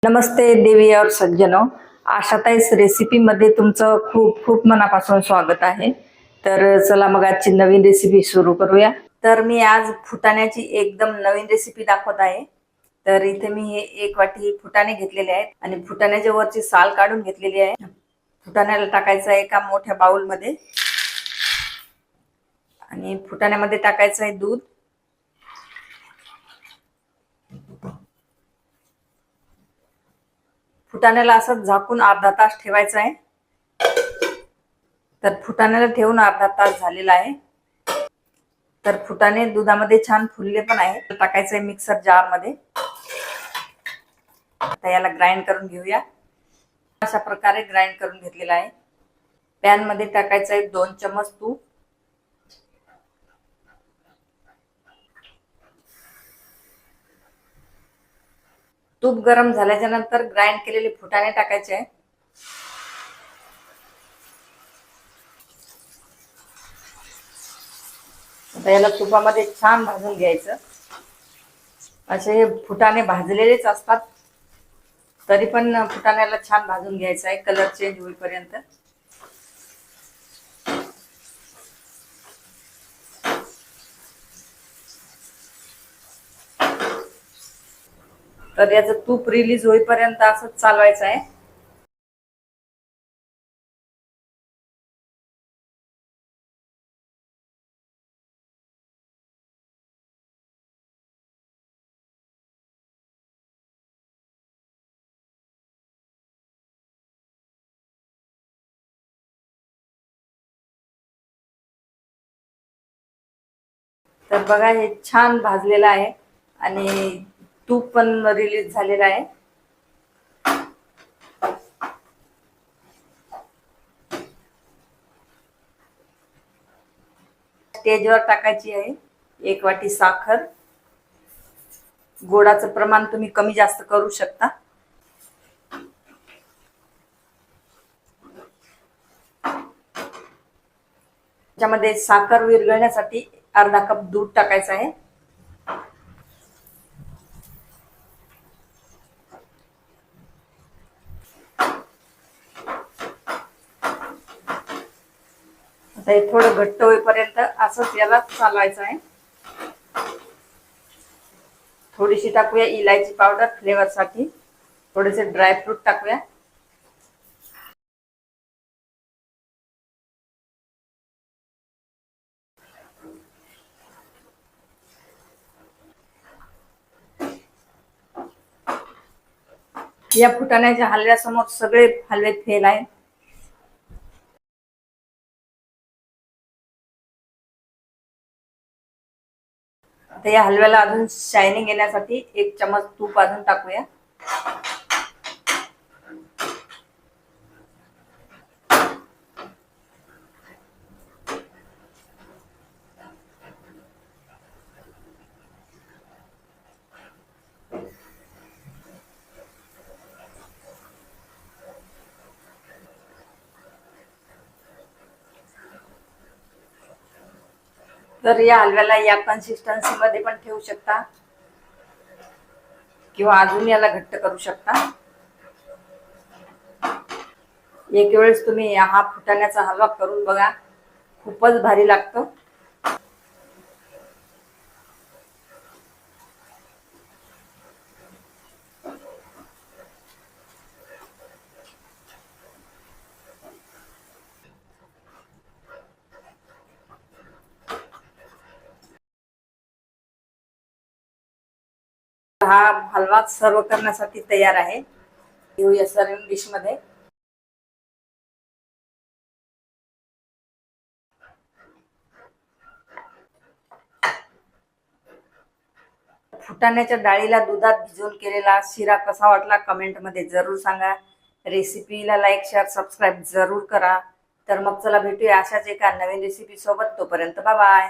नमस्ते देवी और सज्जनों, आशाताईस रेसिपीमध्ये तुमचं खूप खूप मनापासून स्वागत आहे। तर चला मग आजची नवीन रेसिपी सुरू करूया। तर मी आज फुटाण्याची एकदम नवीन रेसिपी दाखवत आहे। तर इथे मी हे 1 वाटी फुटाणे घेतलेले आहेत आणि फुटाण्याच्या वरची साल काढून घेतलेली आहे। फुटाण्याला टाकायचं आहे एका मोठ्या बाउल मध्ये आणि फुटाण्यामध्ये टाकायचं आहे दूध। फुटाण्याला असं झाकून अर्धा तास ठेवायचं आहे। तर फुटाण्याला ठेवून अर्धा तास झालेला आहे। तर फुटाणे दुधामध्ये छान फुलले पण आहे। टाकायचं आहे मिक्सर जार मध्ये। आता याला ग्राइंड करून घेऊया। अशा प्रकारे ग्राइंड करून घेतलेला आहे। पॅन मध्ये टाकायचं आहे 2 चमच तूप। तूप गरम झाल्याच्या नंतर ग्राइंड केलेले फुटाणे टाकायचे आहे। आता याला तुपामध्ये छान भाजून घ्यायचं। असे हे फुटाणे भाजलेलेच असतात, तरी पण फुटाण्याला छान भाजून घ्यायचं आहे कलर चेंज होईपर्यंत। तर याचं तूप रिलीज होईपर्यंत असंच चालवायचं आहे। तर बघा हे छान भाजलेलं आहे आणि तूप पण रिलीज झालेलं आहे। स्टेजवर टाकायची आहे 1 वाटी साखर। गोडाचं प्रमाण तुम्ही कमी जास्त करू शकता। त्यामध्ये साखर विरघळण्यासाठी अर्धा कप दूध टाकायचं आहे। आता हे थोडं घट्ट होईपर्यंत असंच याला चालवायचं आहे। थोडीशी टाकूया इलायची पावडर फ्लेवर साठी। थोडेसे ड्रायफ्रूट टाकूया। या फुटाण्याच्या हलव्यासमोर सगळे हलवे फेल आहेत। आता या हलव्याला अजून शायनिंग येण्यासाठी 1 चमच तूप अजून टाकूया। तर या हलव्याला या कन्सिस्टन्सी मध्ये पण ठेवू शकता किंवा अजून याला घट्ट करू शकता। एक वेळेस तुम्ही हा फुटाण्याचा हलवा करून बघा, खूपच भारी लागतो। हा हलवा सर्व करण्यासाठी तयार आहे। घेऊया सर्विंग डिश मध्ये। फुटाण्याच्या डाळीला दुधात भिजवून केलेला शिरा कसा वाटला कमेंट मध्ये जरूर सांगा। रेसिपीला लाईक शेअर सबस्क्राईब जरूर करा। तर मग चला भेटूया अशाच एका नवीन रेसिपी सोबत। तोपर्यंत बाय बाय।